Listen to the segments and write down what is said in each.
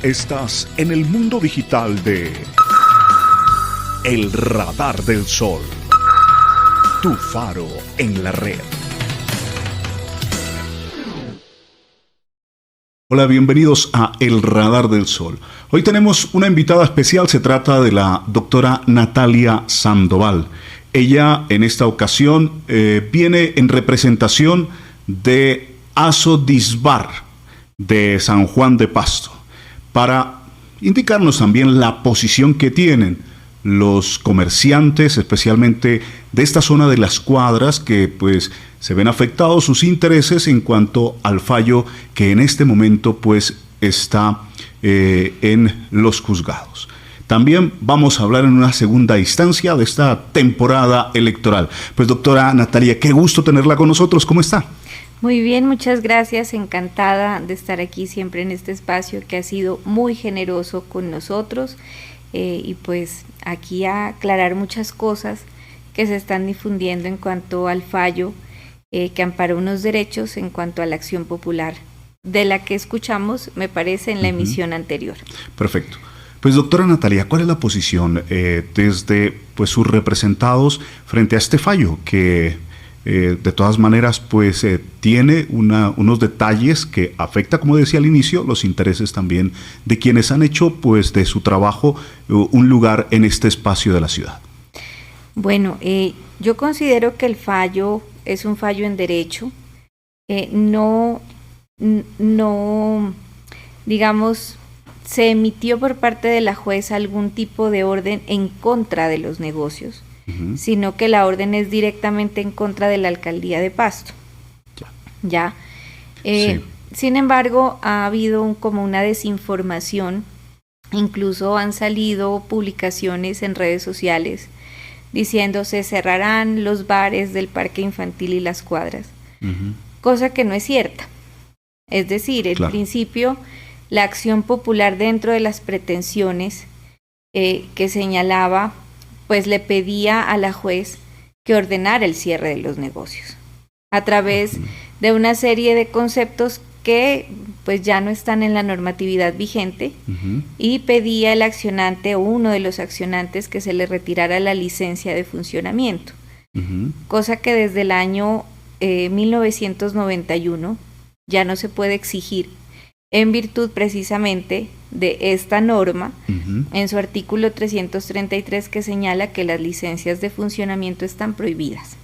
Estás en el mundo digital de El Radar del Sol, tu faro en la red. Hola, bienvenidos a El Radar del Sol. Hoy tenemos una invitada especial, se trata de la doctora Natalia Sandoval. Ella en esta ocasión viene en representación de Asodisbar de San Juan de Pasto para indicarnos también la posición que tienen los comerciantes, especialmente de esta zona de las cuadras, que pues se ven afectados sus intereses en cuanto al fallo que en este momento pues está en los juzgados. También vamos a hablar en una segunda instancia de esta temporada electoral. Pues doctora Natalia, qué gusto tenerla con nosotros, ¿cómo está? Muy bien, muchas gracias, encantada de estar aquí siempre en este espacio que ha sido muy generoso con nosotros. Y pues aquí a aclarar muchas cosas que se están difundiendo en cuanto al fallo que amparó unos derechos en cuanto a la acción popular, de la que escuchamos, me parece, en la emisión anterior. Perfecto. Pues doctora Natalia, ¿cuál es la posición desde pues sus representados frente a este fallo que de todas maneras pues tiene unos detalles que afecta, como decía al inicio, los intereses también de quienes han hecho pues de su trabajo un lugar en este espacio de la ciudad? Bueno, yo considero que el fallo es un fallo en derecho, no, digamos, se emitió por parte de la jueza algún tipo de orden en contra de los negocios, sino que la orden es directamente en contra de la alcaldía de Pasto. ¿Ya? Sí. Sin embargo, ha habido como una desinformación, incluso han salido publicaciones en redes sociales diciendo se cerrarán los bares del parque infantil y las cuadras, cosa que no es cierta. Es decir, en principio, la acción popular dentro de las pretensiones que señalaba, pues le pedía a la juez que ordenara el cierre de los negocios a través de una serie de conceptos que pues ya no están en la normatividad vigente y pedía el accionante o uno de los accionantes que se le retirara la licencia de funcionamiento, cosa que desde el año 1991 ya no se puede exigir en virtud precisamente de esta norma, en su artículo 333, que señala que las licencias de funcionamiento están prohibidas,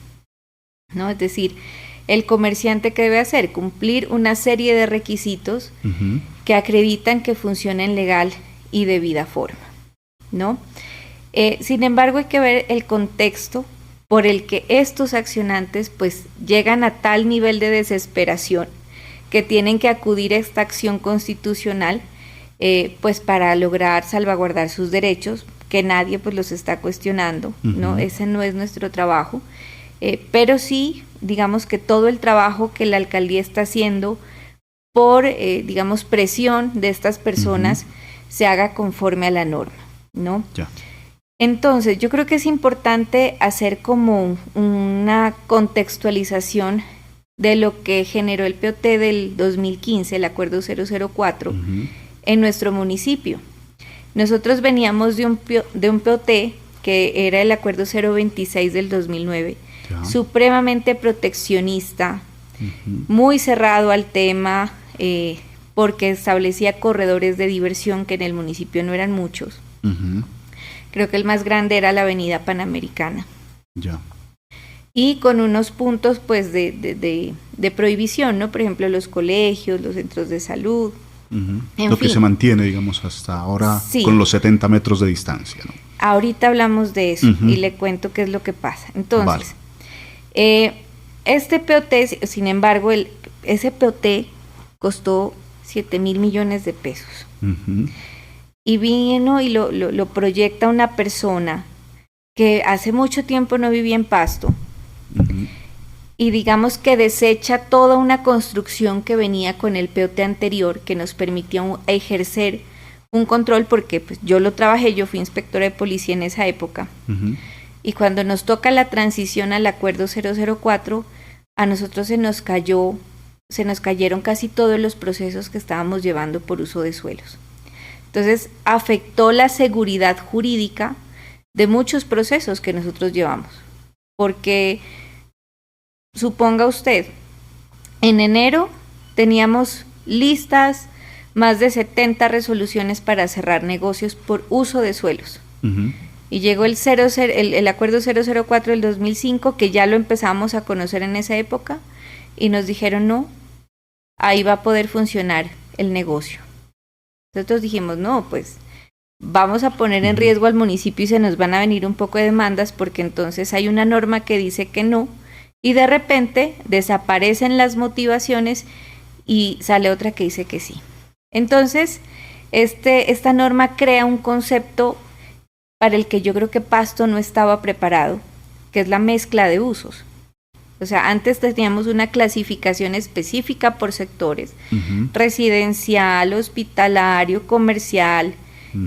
¿no? Es decir, el comerciante que debe hacer, cumplir una serie de requisitos que acreditan que funcionen legal y debida forma, ¿no? Sin embargo, hay que ver el contexto por el que estos accionantes pues llegan a tal nivel de desesperación que tienen que acudir a esta acción constitucional pues para lograr salvaguardar sus derechos, que nadie pues los está cuestionando, ¿no? Ese no es nuestro trabajo, pero sí, digamos que todo el trabajo que la alcaldía está haciendo por, digamos, presión de estas personas se haga conforme a la norma, ¿no? Ya. Entonces, yo creo que es importante hacer como una contextualización de lo que generó el POT del 2015, el Acuerdo 004, en nuestro municipio. Nosotros veníamos de un POT que era el Acuerdo 026 del 2009, supremamente proteccionista, muy cerrado al tema, porque establecía corredores de diversión que en el municipio no eran muchos. Creo que el más grande era la Avenida Panamericana. Y con unos puntos pues de prohibición, ¿no? Por ejemplo, los colegios, los centros de salud. Lo que se mantiene, digamos, hasta ahora con los 70 metros de distancia, ¿no? Ahorita hablamos de eso y le cuento qué es lo que pasa. Entonces, este POT, sin embargo, ese POT costó 7,000 millones de pesos. Y vino y lo proyecta una persona que hace mucho tiempo no vivía en Pasto, y digamos que desecha toda una construcción que venía con el POT anterior, que nos permitía ejercer un control, porque pues yo lo trabajé, yo fui inspectora de policía en esa época, y cuando nos toca la transición al Acuerdo 004, a nosotros se nos cayeron casi todos los procesos que estábamos llevando por uso de suelos. Entonces afectó la seguridad jurídica de muchos procesos que nosotros llevamos. Porque suponga usted, en enero teníamos listas más de 70 resoluciones para cerrar negocios por uso de suelos. Y llegó el acuerdo 004 del 2005, que ya lo empezamos a conocer en esa época, y nos dijeron no, ahí va a poder funcionar el negocio. Nosotros dijimos, no, pues vamos a poner en riesgo al municipio y se nos van a venir un poco de demandas, porque entonces hay una norma que dice que no, y de repente desaparecen las motivaciones y sale otra que dice que sí. Entonces, esta norma crea un concepto para el que yo creo que Pasto no estaba preparado, que es la mezcla de usos. O sea, antes teníamos una clasificación específica por sectores, residencial, hospitalario, comercial,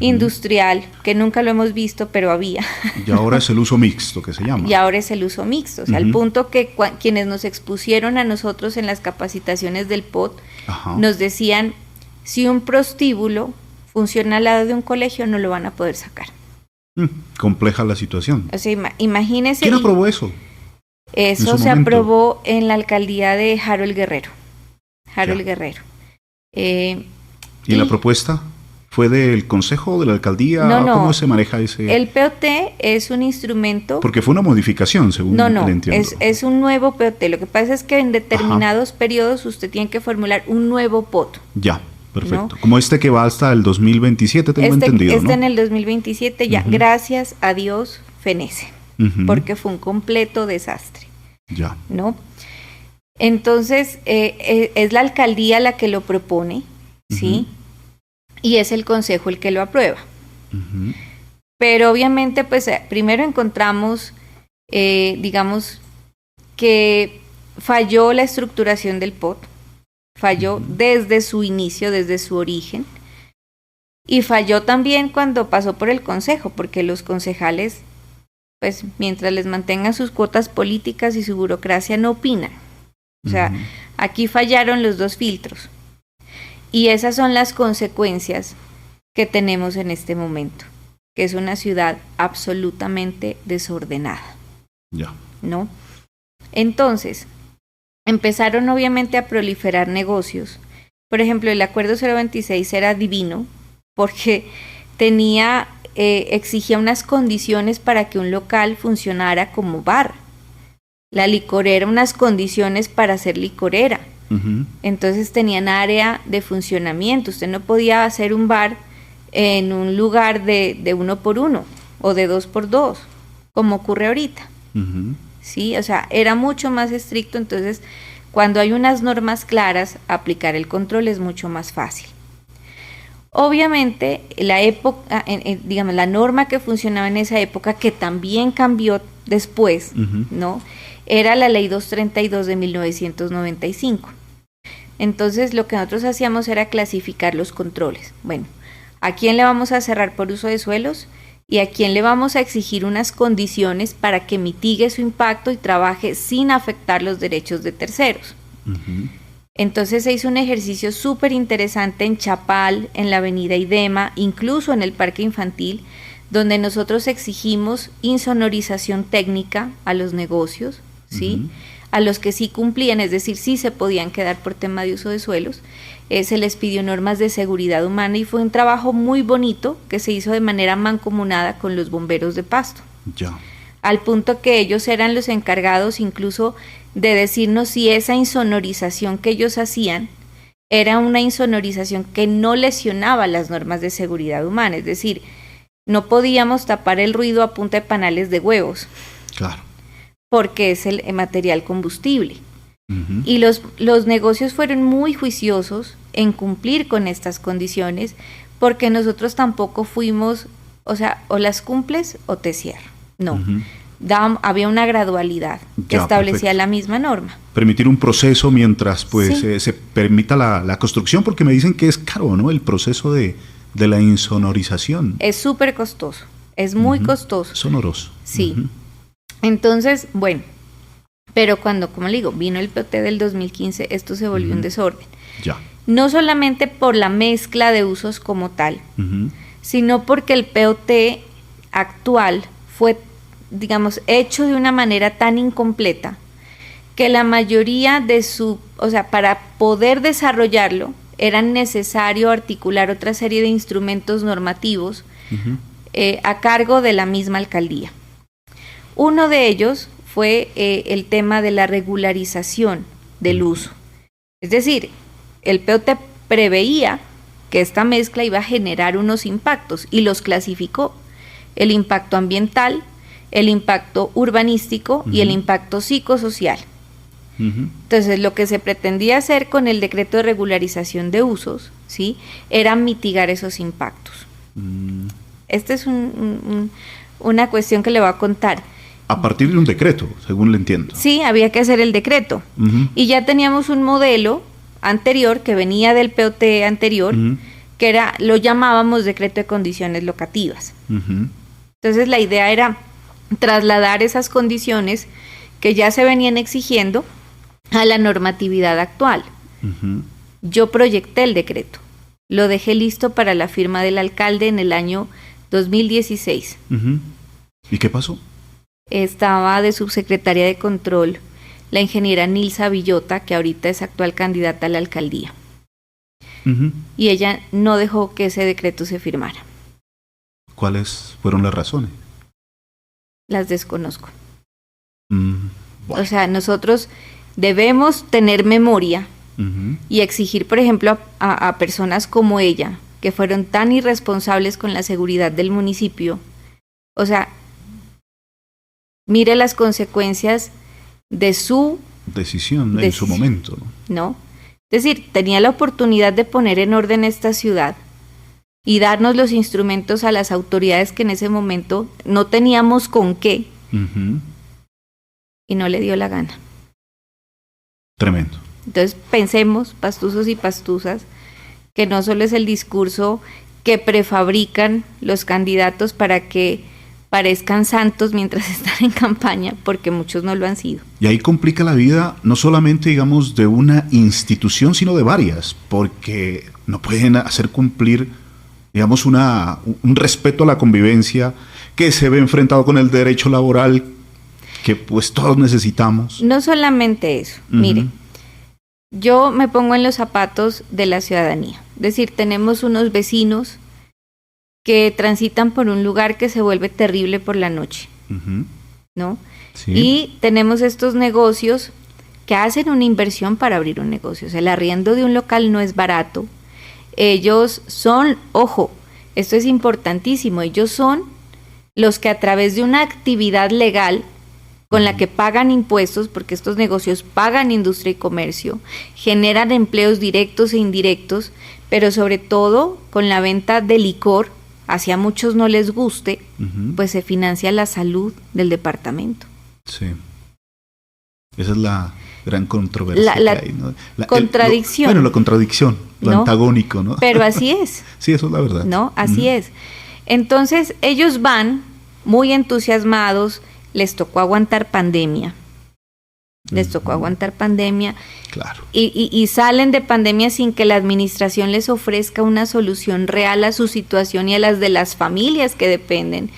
industrial, que nunca lo hemos visto, pero había. Y ahora es el uso mixto, que se llama. Y ahora es el uso mixto, o sea, al punto que quienes nos expusieron a nosotros en las capacitaciones del POT, nos decían, si un prostíbulo funciona al lado de un colegio, no lo van a poder sacar. Compleja la situación. O sea, imagínese. ¿Quién aprobó eso? Eso se aprobó en la alcaldía de Harold Guerrero. Guerrero. ¿Y la propuesta fue del consejo, de la alcaldía? No. ¿Cómo se maneja ese? El POT es un instrumento. Porque fue una modificación, según le entiendo. Es un nuevo POT. Lo que pasa es que en determinados periodos usted tiene que formular un nuevo POT. Ya. Perfecto. ¿No? Como que va hasta el 2027, tengo entendido, ¿no? En el 2027 ya, gracias a Dios, fenece, porque fue un completo desastre. Ya. ¿No? Entonces, es la alcaldía la que lo propone, ¿sí? Y es el consejo el que lo aprueba. Pero obviamente, pues, primero encontramos, digamos, que falló la estructuración del POT. Falló desde su inicio, desde su origen, y falló también cuando pasó por el consejo, porque los concejales, pues mientras les mantengan sus cuotas políticas y su burocracia, no opinan. O sea, aquí fallaron los dos filtros, y esas son las consecuencias que tenemos en este momento, que es una ciudad absolutamente desordenada. Ya. ¿No? Entonces, empezaron obviamente a proliferar negocios. Por ejemplo, el acuerdo 026 era divino porque exigía unas condiciones para que un local funcionara como bar. La licorera, unas condiciones para ser licorera. Entonces tenían área de funcionamiento. Usted no podía hacer un bar en un lugar de 1x1 o de 2x2, como ocurre ahorita. ¿Sí? O sea, era mucho más estricto, entonces cuando hay unas normas claras, aplicar el control es mucho más fácil. Obviamente, la norma que funcionaba en esa época, que también cambió después, ¿no? Era la Ley 232 de 1995. Entonces, lo que nosotros hacíamos era clasificar los controles. Bueno, ¿a quién le vamos a cerrar por uso de suelos? ¿Y a quién le vamos a exigir unas condiciones para que mitigue su impacto y trabaje sin afectar los derechos de terceros? Entonces se hizo un ejercicio súper interesante en Chapal, en la avenida Idema, incluso en el parque infantil, donde nosotros exigimos insonorización técnica a los negocios, ¿sí? A los que sí cumplían, es decir, sí se podían quedar por tema de uso de suelos. Se les pidió normas de seguridad humana y fue un trabajo muy bonito que se hizo de manera mancomunada con los bomberos de Pasto. Ya. Al punto que ellos eran los encargados incluso de decirnos si esa insonorización que ellos hacían era una insonorización que no lesionaba las normas de seguridad humana, es decir, no podíamos tapar el ruido a punta de panales de huevos. Claro. Porque es el material combustible. Y los negocios fueron muy juiciosos en cumplir con estas condiciones, porque nosotros tampoco fuimos, o sea, o las cumples o te cierro. No, había una gradualidad que establecía perfecto. La misma norma. Permitir un proceso mientras pues se permita la construcción, porque me dicen que es caro, ¿no? El proceso de la insonorización. Es súper costoso, es muy costoso. Sonoroso. Sí. Entonces, bueno, pero cuando, como le digo, vino el POT del 2015, esto se volvió un desorden. Ya. no solamente por la mezcla de usos como tal, sino porque el POT actual fue, digamos, hecho de una manera tan incompleta que la mayoría de para poder desarrollarlo era necesario articular otra serie de instrumentos normativos a cargo de la misma alcaldía. Uno de ellos fue el tema de la regularización del uso. Es decir, el POT preveía que esta mezcla iba a generar unos impactos y los clasificó: el impacto ambiental, el impacto urbanístico y el impacto psicosocial. Entonces, lo que se pretendía hacer con el decreto de regularización de usos, ¿sí?, era mitigar esos impactos. Esta es una cuestión que le voy a contar. A partir de un decreto, según le entiendo. Sí, había que hacer el decreto. Y ya teníamos un modelo anterior que venía del POT anterior, que lo llamábamos decreto de condiciones locativas. Entonces, la idea era trasladar esas condiciones que ya se venían exigiendo a la normatividad actual. Yo proyecté el decreto, lo dejé listo para la firma del alcalde en el año 2016. ¿Y qué pasó? Estaba de subsecretaria de control la ingeniera Nilsa Villota, que ahorita es actual candidata a la alcaldía. Y ella no dejó que ese decreto se firmara. ¿Cuáles fueron las razones? Las desconozco. Bueno. O sea, nosotros debemos tener memoria y exigir, por ejemplo, a personas como ella, que fueron tan irresponsables con la seguridad del municipio. O sea, mire las consecuencias de su decisión en su momento. ¿No? Es decir, tenía la oportunidad de poner en orden esta ciudad y darnos los instrumentos a las autoridades que en ese momento no teníamos con qué, y no le dio la gana. Tremendo. Entonces pensemos, pastuzos y pastuzas, que no solo es el discurso que prefabrican los candidatos para que parezcan santos mientras están en campaña, porque muchos no lo han sido. Y ahí complica la vida no solamente, digamos, de una institución, sino de varias, porque no pueden hacer cumplir, digamos, un respeto a la convivencia que se ve enfrentado con el derecho laboral que pues todos necesitamos. No solamente eso, mire, yo me pongo en los zapatos de la ciudadanía, es decir, tenemos unos vecinos que transitan por un lugar que se vuelve terrible por la noche, ¿no? Sí. Y tenemos estos negocios que hacen una inversión para abrir un negocio. O sea, el arriendo de un local no es barato. Ellos son, ojo, esto es importantísimo, ellos son los que a través de una actividad legal con la que pagan impuestos, porque estos negocios pagan industria y comercio, generan empleos directos e indirectos, pero sobre todo con la venta de licor, hacia muchos no les guste, pues se financia la salud del departamento. Sí. Esa es la gran controversia que hay, ¿no? Contradicción. La contradicción, lo antagónico, ¿no? Pero así es. Sí, eso es la verdad. ¿No? Así es. Entonces, ellos van muy entusiasmados, les tocó aguantar pandemia. Claro. Y salen de pandemia sin que la administración les ofrezca una solución real a su situación y a las de las familias que dependen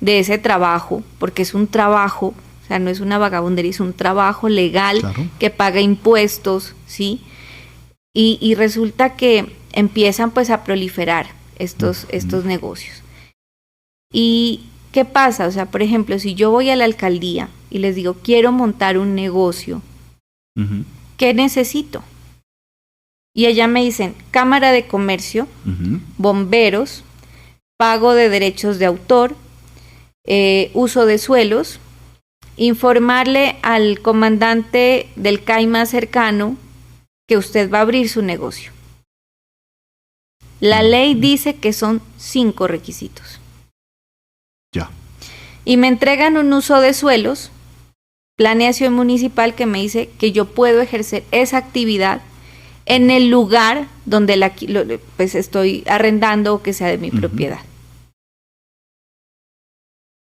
de ese trabajo, porque es un trabajo, o sea, no es una vagabundería, es un trabajo legal, claro, que paga impuestos, ¿sí? Y resulta que empiezan pues a proliferar estos negocios. ¿Y qué pasa? O sea, por ejemplo, si yo voy a la alcaldía y les digo, quiero montar un negocio, ¿qué necesito? Y allá me dicen, Cámara de Comercio, bomberos, pago de derechos de autor, uso de suelos, informarle al comandante del CAI más cercano que usted va a abrir su negocio. La ley dice que son 5 requisitos. Ya. Y me entregan un uso de suelos, planeación municipal, que me dice que yo puedo ejercer esa actividad en el lugar donde pues estoy arrendando o que sea de mi propiedad.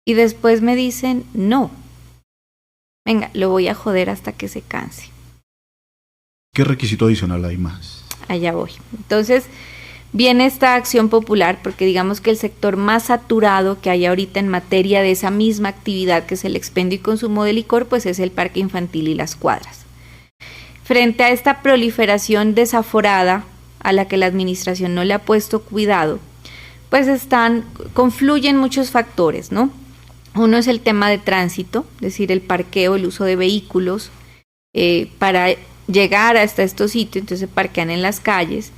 Y después me dicen, no, venga, lo voy a joder hasta que se canse. ¿Qué requisito adicional hay más? allá voy. Entonces, viene esta acción popular porque digamos que el sector más saturado que hay ahorita en materia de esa misma actividad que es el expendio y consumo de licor, pues es el parque infantil y las cuadras. Frente a esta proliferación desaforada a la que la administración no le ha puesto cuidado, pues confluyen muchos factores, ¿no? Uno es el tema de tránsito, es decir, el parqueo, el uso de vehículos para llegar hasta estos sitios, entonces se parquean en las calles.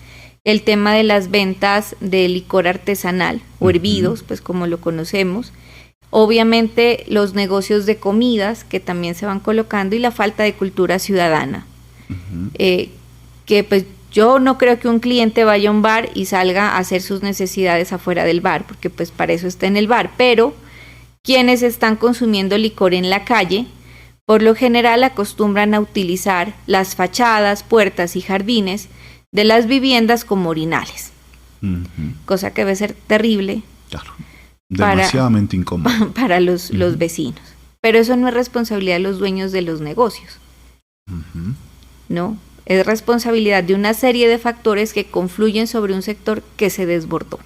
El tema de las ventas de licor artesanal o hervidos, pues como lo conocemos. Obviamente los negocios de comidas que también se van colocando y la falta de cultura ciudadana. Que pues yo no creo que un cliente vaya a un bar y salga a hacer sus necesidades afuera del bar, porque pues para eso está en el bar, pero quienes están consumiendo licor en la calle, por lo general acostumbran a utilizar las fachadas, puertas y jardines de las viviendas como orinales, cosa que debe ser terrible. Claro, demasiadamente incómodo para los vecinos. Pero eso no es responsabilidad de los dueños de los negocios, ¿no? Es responsabilidad de una serie de factores que confluyen sobre un sector que se desbordó.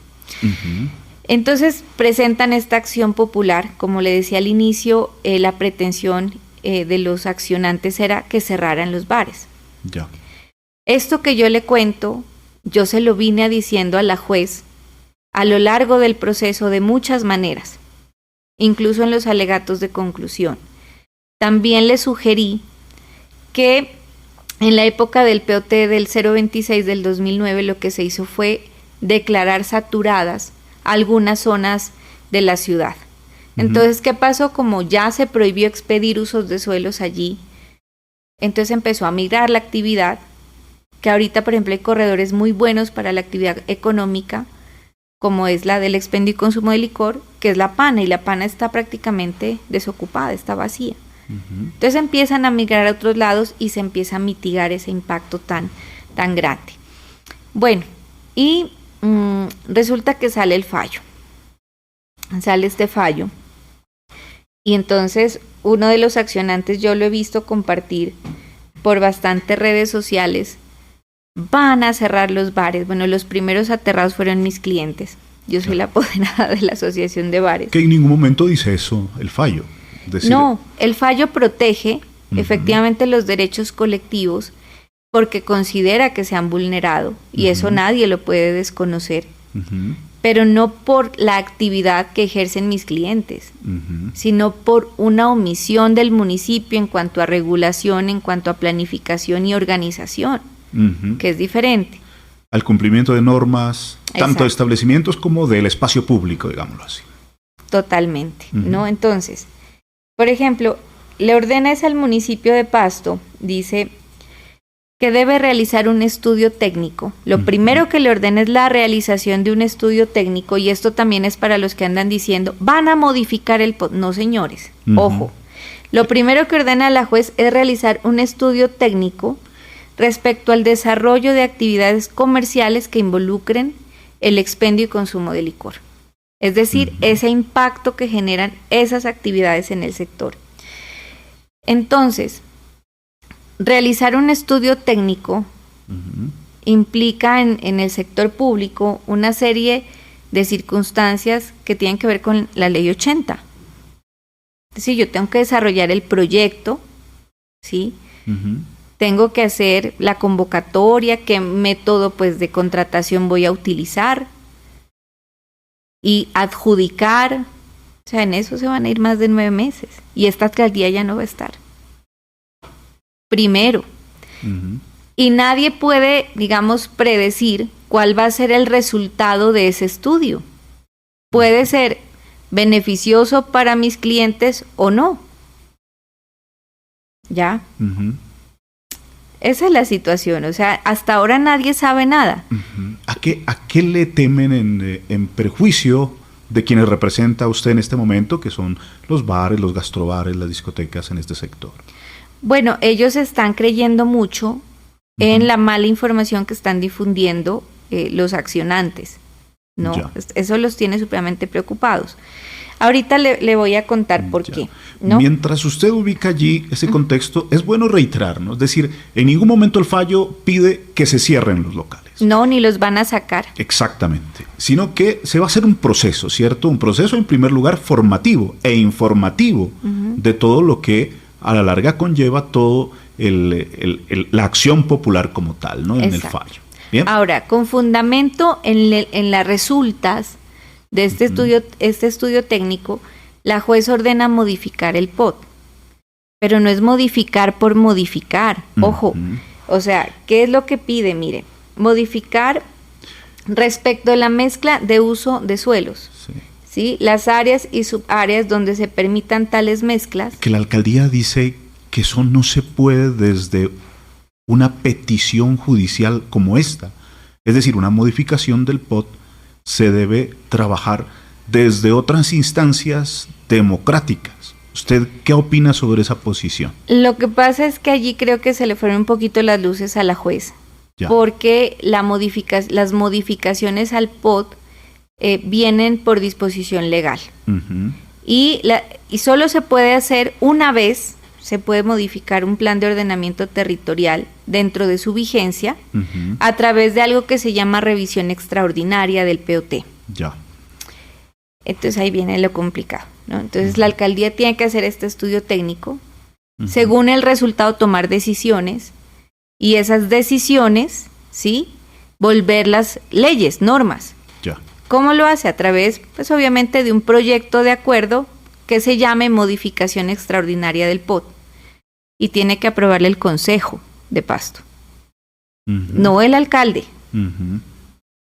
Entonces presentan esta acción popular, como le decía al inicio, la pretensión de los accionantes era que cerraran los bares. Ya. Esto que yo le cuento, yo se lo vine diciendo a la juez a lo largo del proceso de muchas maneras, incluso en los alegatos de conclusión. También le sugerí que en la época del POT del 026 del 2009 lo que se hizo fue declarar saturadas algunas zonas de la ciudad. Entonces, ¿qué pasó? Como ya se prohibió expedir usos de suelos allí, entonces empezó a migrar la actividad, que ahorita, por ejemplo, hay corredores muy buenos para la actividad económica, como es la del expendio y consumo de licor, que es La Pana, y La Pana está prácticamente desocupada, está vacía. Entonces empiezan a migrar a otros lados y se empieza a mitigar ese impacto tan grande. Bueno, y resulta que sale el fallo. Sale este fallo. Y entonces uno de los accionantes, yo lo he visto compartir por bastantes redes sociales, van a cerrar los bares. Bueno, los primeros aterrados fueron mis clientes. Yo soy la apoderada de la Asociación de Bares. Que en ningún momento dice eso el fallo. No, el fallo protege efectivamente los derechos colectivos porque considera que se han vulnerado y eso nadie lo puede desconocer, pero no por la actividad que ejercen mis clientes, sino por una omisión del municipio en cuanto a regulación, en cuanto a planificación y organización, que es diferente. Al cumplimiento de normas, tanto de establecimientos como del espacio público, digámoslo así. Totalmente, ¿no? Entonces, por ejemplo, le ordena al municipio de Pasto, dice que debe realizar un estudio técnico. Lo primero que le ordena es la realización de un estudio técnico, y esto también es para los que andan diciendo, van a modificar el... No, señores, ojo. Lo primero que ordena la juez es realizar un estudio técnico respecto al desarrollo de actividades comerciales que involucren el expendio y consumo de licor. Es decir, ese impacto que generan esas actividades en el sector. Entonces, realizar un estudio técnico implica en el sector público una serie de circunstancias que tienen que ver con la ley 80. Es decir, yo tengo que desarrollar el proyecto, ¿sí? Tengo que hacer la convocatoria, qué método pues de contratación voy a utilizar y adjudicar. O sea, en eso se van a ir más de 9 meses y esta alcaldía ya no va a estar. Primero. Y nadie puede, digamos, predecir cuál va a ser el resultado de ese estudio. Puede ser beneficioso para mis clientes o no. ¿Ya? Esa es la situación, o sea, hasta ahora nadie sabe nada. ¿A qué le temen en perjuicio de quienes representa usted en este momento, que son los bares, los gastrobares, las discotecas en este sector? Bueno, ellos están creyendo mucho en la mala información que están difundiendo los accionantes, ¿no? Ya. Eso los tiene supremamente preocupados. Ahorita le voy a contar por qué, ¿no? Mientras usted ubica allí ese contexto, es bueno reiterar, ¿no? Es decir, en ningún momento el fallo pide que se cierren los locales. No, ni los van a sacar. Exactamente, sino que se va a hacer un proceso, ¿cierto? Un proceso en primer lugar formativo e informativo de todo lo que a la larga conlleva todo la acción popular como tal, ¿no? En el fallo. ¿Bien? Ahora, con fundamento en las resultas de este estudio técnico, la juez ordena modificar el POT, pero no es modificar por modificar, ojo, o sea, ¿qué es lo que pide? Mire, modificar respecto a la mezcla de uso de suelos, ¿sí? Las áreas y subáreas donde se permitan tales mezclas. Que la alcaldía dice que eso no se puede desde una petición judicial como esta, es decir, una modificación del POT se debe trabajar desde otras instancias democráticas. ¿Usted qué opina sobre esa posición? Lo que pasa es que allí creo que se le fueron un poquito las luces a la juez, porque las modificaciones al POT vienen por disposición legal. Y solo se puede hacer una vez, se puede modificar un plan de ordenamiento territorial dentro de su vigencia a través de algo que se llama revisión extraordinaria del POT. Ya. Entonces ahí viene lo complicado, ¿no? Entonces la alcaldía tiene que hacer este estudio técnico, según el resultado tomar decisiones, y esas decisiones, ¿sí?, volverlas leyes, normas. Ya. ¿Cómo lo hace? A través, pues obviamente, de un proyecto de acuerdo que se llame modificación extraordinaria del POT, y tiene que aprobarle el Consejo de Pasto, no el alcalde,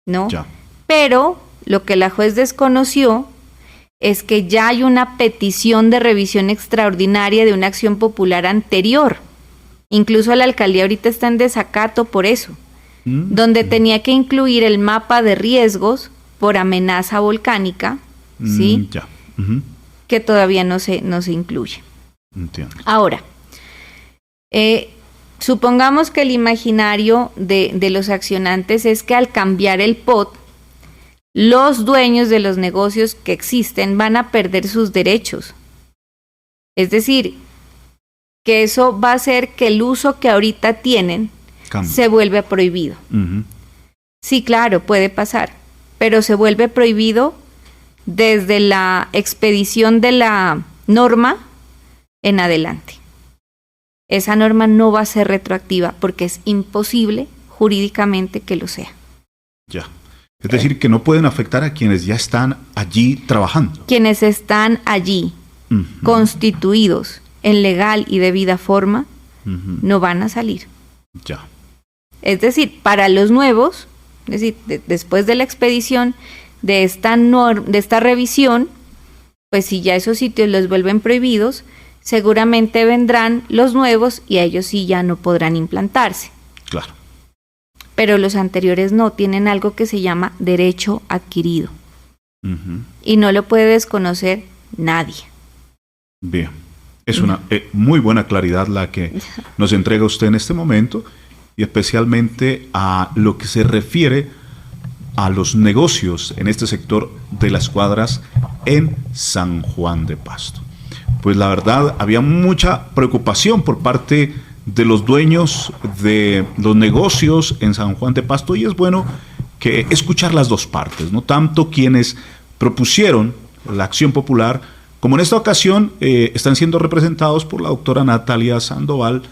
¿no? Ya. Pero lo que la juez desconoció es que ya hay una petición de revisión extraordinaria de una acción popular anterior. Incluso la alcaldía ahorita está en desacato por eso, donde tenía que incluir el mapa de riesgos por amenaza volcánica, ¿sí? Ya. Que todavía no se incluye. Entiendo. Ahora, supongamos que el imaginario de los accionantes es que al cambiar el POT, los dueños de los negocios que existen van a perder sus derechos. Es decir, que eso va a hacer que el uso que ahorita tienen se vuelve prohibido. Sí, claro, puede pasar, pero se vuelve prohibido desde la expedición de la norma en adelante. Esa norma no va a ser retroactiva porque es imposible jurídicamente que lo sea. Ya. Es decir, que no pueden afectar a quienes ya están allí trabajando. Quienes están allí, constituidos en legal y debida forma, no van a salir. Ya. Es decir, para los nuevos, es decir, después de la expedición de esta revisión, pues si ya esos sitios los vuelven prohibidos, seguramente vendrán los nuevos y ellos sí ya no podrán implantarse. Claro. Pero los anteriores no, tienen algo que se llama derecho adquirido. Y no lo puede desconocer nadie. Bien. Es una muy buena claridad la que nos entrega usted en este momento, y especialmente a lo que se refiere a los negocios en este sector de las cuadras en San Juan de Pasto. Pues la verdad, había mucha preocupación por parte de los dueños de los negocios en San Juan de Pasto, y es bueno que escuchar las dos partes, ¿no? Tanto quienes propusieron la acción popular, como en esta ocasión están siendo representados por la doctora Natalia Sandoval,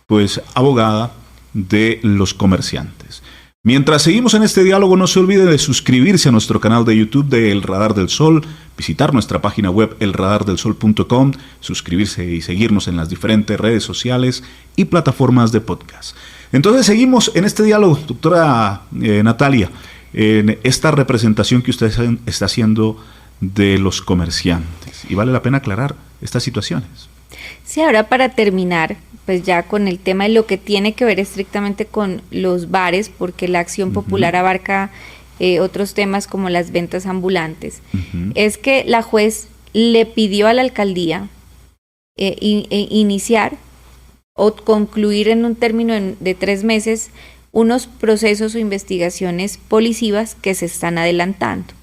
pues abogada de los comerciantes. Mientras seguimos en este diálogo, no se olvide de suscribirse a nuestro canal de YouTube de El Radar del Sol, visitar nuestra página web elradardelsol.com, suscribirse y seguirnos en las diferentes redes sociales y plataformas de podcast. Entonces seguimos en este diálogo, doctora Natalia, en esta representación que usted está haciendo de los comerciantes. Y vale la pena aclarar estas situaciones. Sí, ahora para terminar, pues ya con el tema de lo que tiene que ver estrictamente con los bares, porque la acción popular abarca otros temas como las ventas ambulantes, es que la juez le pidió a la alcaldía iniciar o concluir en un término de 3 meses unos procesos o investigaciones policivas que se están adelantando.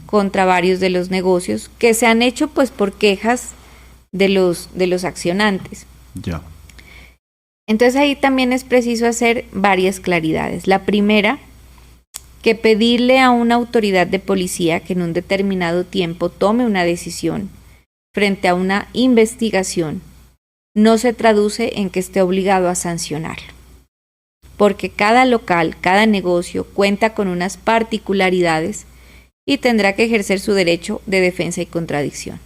contra varios de los negocios que se han hecho pues por quejas de los accionantes. Ya. Entonces ahí también es preciso hacer varias claridades. La primera, que pedirle a una autoridad de policía que en un determinado tiempo tome una decisión frente a una investigación no se traduce en que esté obligado a sancionarlo, porque cada local, cada negocio cuenta con unas particularidades y tendrá que ejercer su derecho de defensa y contradicción.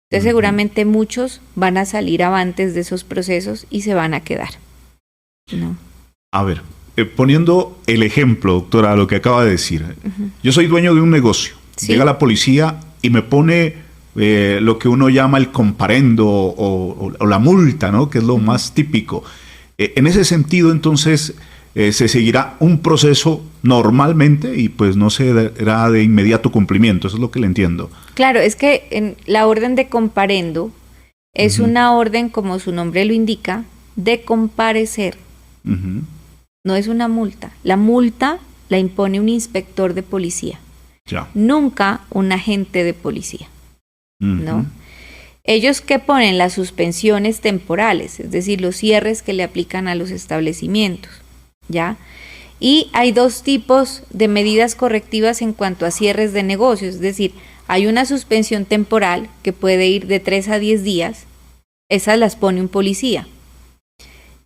Entonces seguramente muchos van a salir avantes de esos procesos y se van a quedar, ¿no? A ver, poniendo el ejemplo, doctora, lo que acaba de decir. Yo soy dueño de un negocio. ¿Sí? Llega la policía y me pone lo que uno llama el comparendo o la multa, ¿no? Que es lo más típico. En ese sentido, entonces, se seguirá un proceso normalmente y pues no se dará de inmediato cumplimiento. Eso es lo que le entiendo. Claro, es que en la orden de comparendo es una orden, como su nombre lo indica, de comparecer. No es una multa. La multa la impone un inspector de policía. Ya. Nunca un agente de policía. ¿No? Ellos que ponen las suspensiones temporales, es decir, los cierres que le aplican a los establecimientos, ¿ya? Y hay dos tipos de medidas correctivas en cuanto a cierres de negocios, es decir, hay una suspensión temporal que puede ir de 3 a 10 días, esas las pone un policía.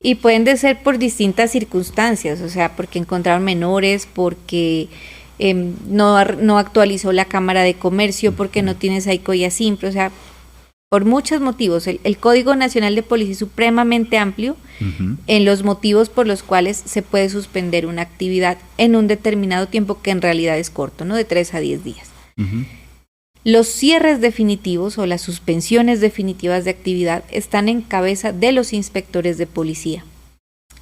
Y pueden de ser por distintas circunstancias, o sea, porque encontraron menores, porque no actualizó la Cámara de Comercio, porque no tiene SAICO simple, o sea, por muchos motivos. El Código Nacional de Policía es supremamente amplio en los motivos por los cuales se puede suspender una actividad en un determinado tiempo que en realidad es corto, ¿no? De 3 a 10 días. Los cierres definitivos o las suspensiones definitivas de actividad están en cabeza de los inspectores de policía.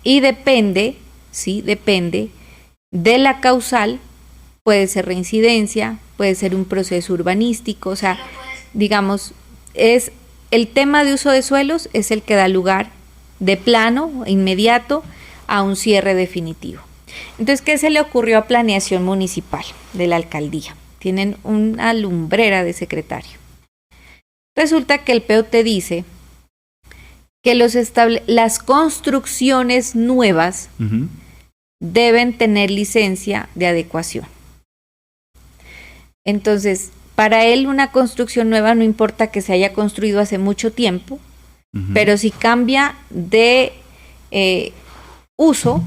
Y depende de la causal, puede ser reincidencia, puede ser un proceso urbanístico, o sea, digamos, es el tema de uso de suelos es el que da lugar de plano, inmediato, a un cierre definitivo. Entonces, ¿qué se le ocurrió a Planeación Municipal de la alcaldía? Tienen una lumbrera de secretario. Resulta que el POT dice que las construcciones nuevas deben tener licencia de adecuación. Entonces, para él una construcción nueva no importa que se haya construido hace mucho tiempo, pero si cambia de uso,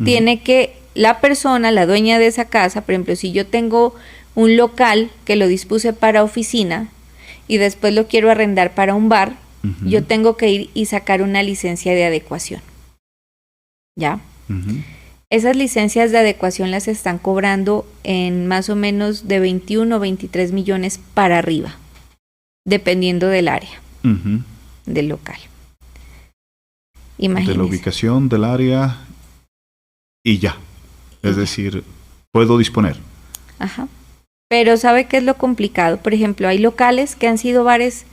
tiene que la persona, la dueña de esa casa, por ejemplo, si yo tengo un local que lo dispuse para oficina y después lo quiero arrendar para un bar, yo tengo que ir y sacar una licencia de adecuación. ¿Ya? Esas licencias de adecuación las están cobrando en más o menos de 21 o 23 millones para arriba, dependiendo del área del local. Imagínense. De la ubicación del área y ya. Es decir, puedo disponer. Ajá. Pero ¿sabe qué es lo complicado? Por ejemplo, hay locales que han sido bares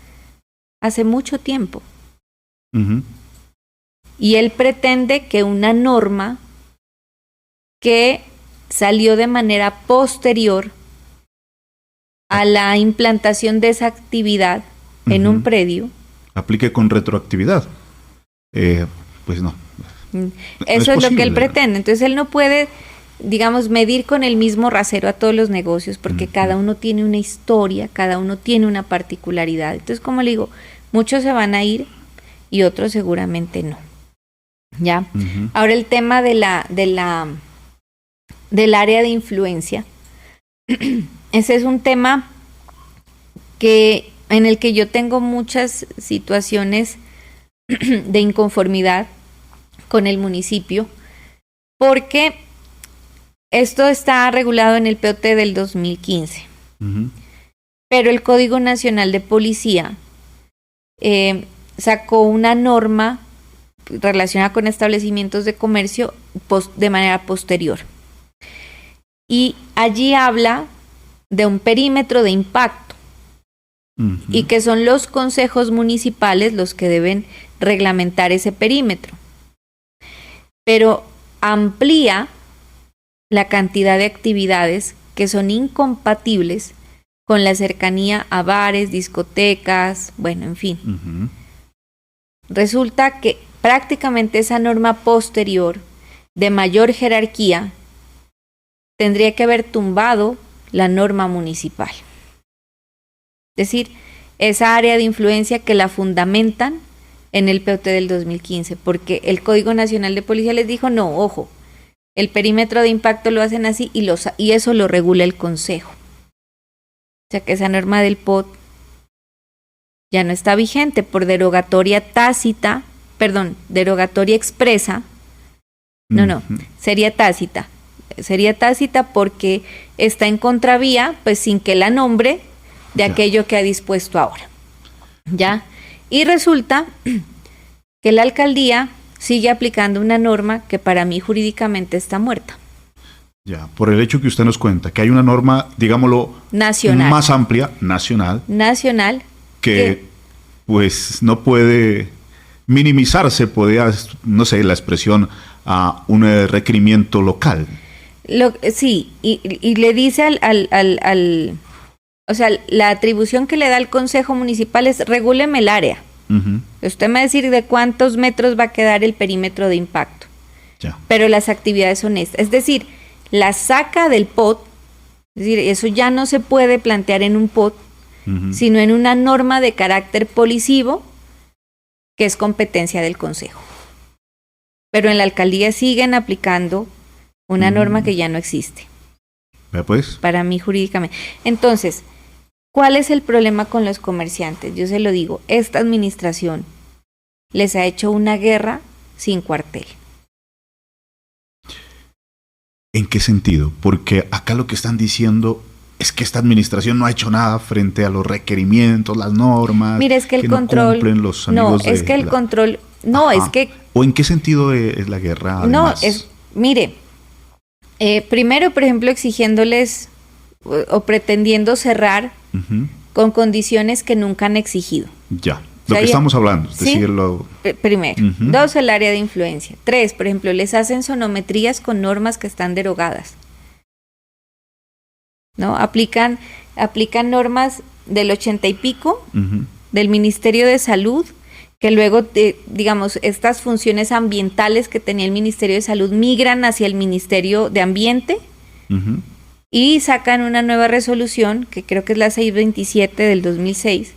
hace mucho tiempo. Y él pretende que una norma que salió de manera posterior a la implantación de esa actividad en un predio aplique con retroactividad. Pues no. Eso es lo que él pretende. Entonces él no puede, digamos, medir con el mismo rasero a todos los negocios porque cada uno tiene una historia, cada uno tiene una particularidad. Entonces, como le digo, muchos se van a ir y otros seguramente no. ¿Ya? Ahora el tema del área de influencia. Ese es un tema en el que yo tengo muchas situaciones de inconformidad con el municipio, porque esto está regulado en el POT del 2015, pero el Código Nacional de Policía sacó una norma relacionada con establecimientos de comercio de manera posterior. Y allí habla de un perímetro de impacto y que son los consejos municipales los que deben reglamentar ese perímetro. Pero amplía la cantidad de actividades que son incompatibles con la cercanía a bares, discotecas, bueno, en fin. Resulta que prácticamente esa norma posterior de mayor jerarquía tendría que haber tumbado la norma municipal. Es decir, esa área de influencia que la fundamentan en el POT del 2015, porque el Código Nacional de Policía les dijo, no, ojo, el perímetro de impacto lo hacen así y eso lo regula el Consejo. O sea que esa norma del POT ya no está vigente por derogatoria tácita, derogatoria expresa. No, sería tácita. Sería tácita porque está en contravía, pues sin que la nombre de aquello que ha dispuesto ahora. ¿Ya? Y resulta que la alcaldía sigue aplicando una norma que para mí jurídicamente está muerta. Ya, por el hecho que usted nos cuenta, que hay una norma, digámoslo, nacional, más amplia, nacional, que pues no puede minimizarse, no sé, la expresión a un requerimiento local. Sí, y le dice o sea, la atribución que le da el Consejo Municipal es regúleme el área. Usted me va a decir de cuántos metros va a quedar el perímetro de impacto. Ya. Pero las actividades son estas. Es decir, la saca del POT, es decir, eso ya no se puede plantear en un POT, sino en una norma de carácter policivo que es competencia del Consejo. Pero en la alcaldía siguen aplicando una norma que ya no existe. Pues. Para mí jurídicamente. Entonces, ¿cuál es el problema con los comerciantes? Yo se lo digo, esta administración les ha hecho una guerra sin cuartel. ¿En qué sentido? Porque acá lo que están diciendo es que esta administración no ha hecho nada frente a los requerimientos, las normas. Mire, es que el control no cumplen los amigos es que el control es que ¿o en qué sentido es la guerra? Además? Mire, primero, por ejemplo, exigiéndoles o pretendiendo cerrar con condiciones que nunca han exigido. Ya. Lo que estamos hablando, es decirlo. Primero. 2, el área de influencia. 3, por ejemplo, les hacen sonometrías con normas que están derogadas. ¿No? Aplican normas del 80 y pico, del Ministerio de Salud, que luego, digamos, estas funciones ambientales que tenía el Ministerio de Salud migran hacia el Ministerio de Ambiente y sacan una nueva resolución, que creo que es la 627 del 2006,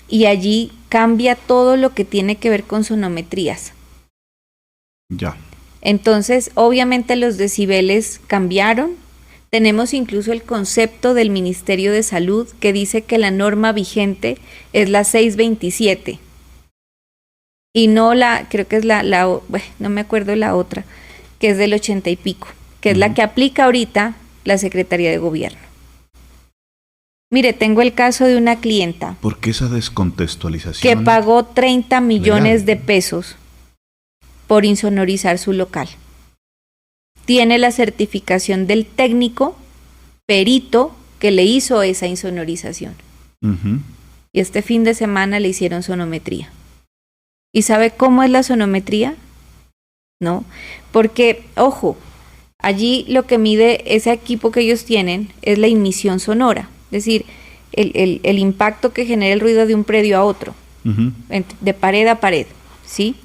y allí cambia todo lo que tiene que ver con sonometrías. Ya. Entonces, obviamente los decibeles cambiaron. Tenemos incluso el concepto del Ministerio de Salud que dice que la norma vigente es la 627 y no creo que es no me acuerdo la otra, que es del 80 y pico, que es la que aplica ahorita la Secretaría de Gobierno. Mire, tengo el caso de una clienta. ¿Por qué esa descontextualización? Que pagó 30 millones de pesos por insonorizar su local. Tiene la certificación del técnico perito que le hizo esa insonorización. Y este fin de semana le hicieron sonometría. ¿Y sabe cómo es la sonometría? No, porque, ojo, allí lo que mide ese equipo que ellos tienen es la emisión sonora. Es decir, el impacto que genera el ruido de un predio a otro, de pared a pared, ¿sí?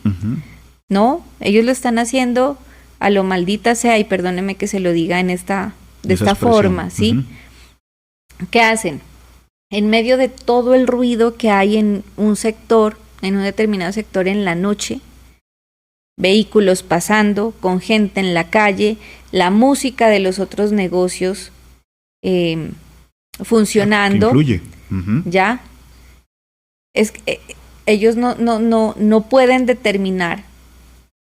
No, ellos lo están haciendo a lo maldita sea, y perdóneme que se lo diga de esta forma, ¿sí? ¿Qué hacen? En medio de todo el ruido que hay en un sector, en un determinado sector en la noche, vehículos pasando, con gente en la calle, la música de los otros negocios funcionando, influye. ¿ya? Ellos no pueden determinar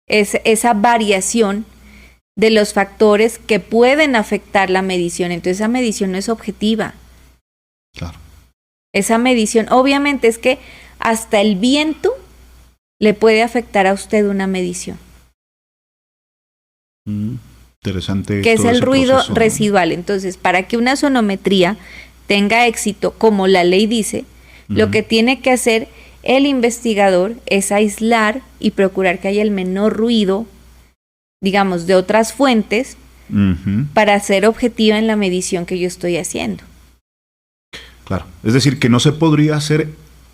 esa variación de los factores que pueden afectar la medición. Entonces esa medición no es objetiva. Claro. Esa medición, obviamente es que hasta el viento le puede afectar a usted una medición. Interesante. Que es el ruido residual. Entonces, para que una sonometría tenga éxito, como la ley dice, lo que tiene que hacer el investigador es aislar y procurar que haya el menor ruido, digamos, de otras fuentes, para ser objetiva en la medición que yo estoy haciendo. Claro, es decir, que no se podría hacer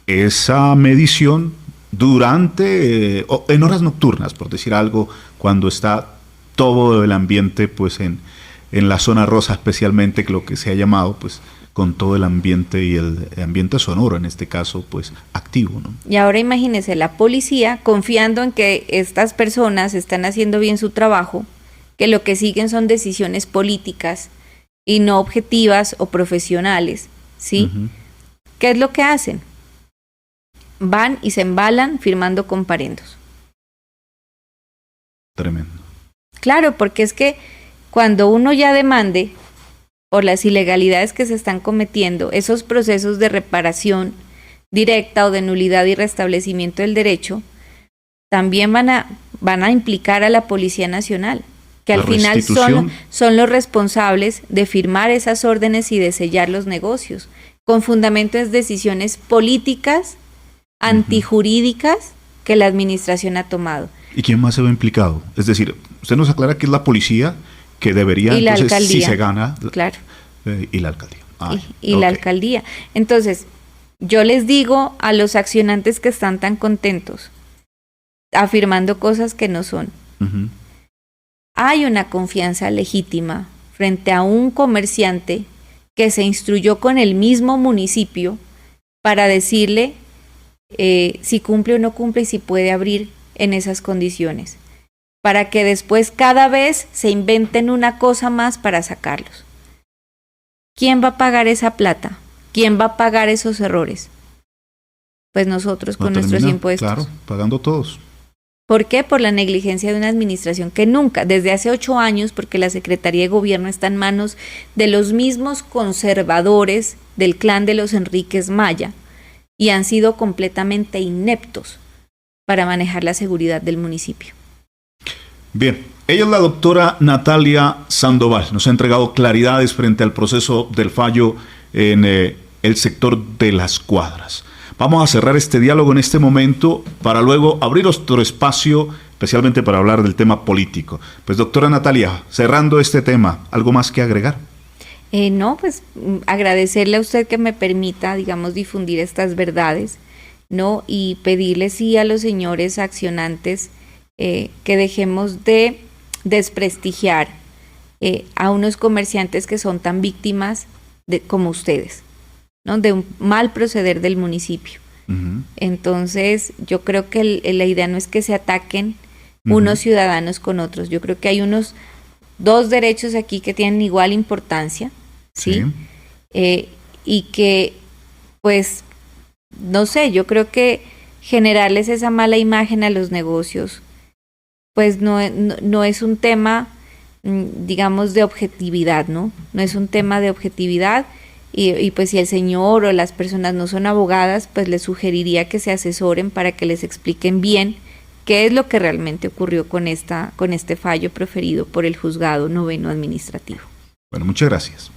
esa medición durante o en horas nocturnas, por decir algo, cuando está todo el ambiente pues en la zona rosa, especialmente lo que se ha llamado pues con todo el ambiente y el ambiente sonoro, en este caso pues activo, ¿no? Y ahora imagínese la policía confiando en que estas personas están haciendo bien su trabajo, que lo que siguen son decisiones políticas y no objetivas o profesionales, ¿sí? ¿Qué es lo que hacen? Van y se embalan firmando comparendos. Tremendo. Claro, porque es que cuando uno ya demande por las ilegalidades que se están cometiendo, esos procesos de reparación directa o de nulidad y restablecimiento del derecho, también van a implicar a la Policía Nacional, que al final son los responsables de firmar esas órdenes y de sellar los negocios, con fundamento en decisiones políticas, antijurídicas, que la administración ha tomado. ¿Y quién más se ve implicado? Es decir, usted nos aclara que es la policía que debería, y entonces, la alcaldía, si se gana, claro. Y la alcaldía. Y la alcaldía. Entonces, yo les digo a los accionantes que están tan contentos, afirmando cosas que no son. Hay una confianza legítima frente a un comerciante que se instruyó con el mismo municipio para decirle si cumple o no cumple y si puede abrir en esas condiciones, para que después cada vez se inventen una cosa más para sacarlos. ¿Quién va a pagar esa plata? ¿Quién va a pagar esos errores? Pues nosotros con nuestros impuestos. Claro, pagando todos. ¿Por qué? Por la negligencia de una administración que nunca, desde hace 8 años, porque la Secretaría de Gobierno está en manos de los mismos conservadores del clan de los Enríquez Maya y han sido completamente ineptos para manejar la seguridad del municipio. Bien, ella es la doctora Natalia Sandoval. Nos ha entregado claridades frente al proceso del fallo en el sector de Las Cuadras. Vamos a cerrar este diálogo en este momento para luego abrir otro espacio, especialmente para hablar del tema político. Pues doctora Natalia, cerrando este tema, ¿algo más que agregar? No, pues agradecerle a usted que me permita, digamos, difundir estas verdades, ¿no? Y pedirle sí a los señores accionantes que dejemos de desprestigiar a unos comerciantes que son tan víctimas como ustedes, ¿no? De un mal proceder del municipio. Entonces, yo creo que la idea no es que se ataquen unos ciudadanos con otros. Yo creo que hay dos derechos aquí que tienen igual importancia, ¿sí? Y que, pues, no sé, yo creo que generarles esa mala imagen a los negocios, pues no es un tema, digamos, de objetividad, ¿no? No es un tema de objetividad. Y pues si el señor o las personas no son abogadas, pues les sugeriría que se asesoren para que les expliquen bien qué es lo que realmente ocurrió con este fallo proferido por el Juzgado Noveno Administrativo. Bueno, muchas gracias.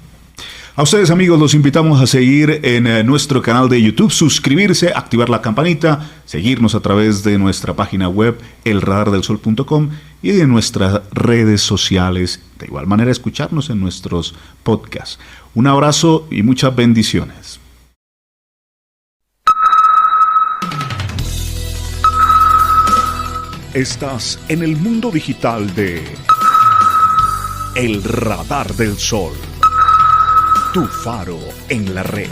A ustedes, amigos, los invitamos a seguir en nuestro canal de YouTube, suscribirse, activar la campanita, seguirnos a través de nuestra página web elradardelsol.com y de nuestras redes sociales. De igual manera, escucharnos en nuestros podcasts. Un abrazo y muchas bendiciones. Estás en el mundo digital de El Radar del Sol. Tu faro en la red.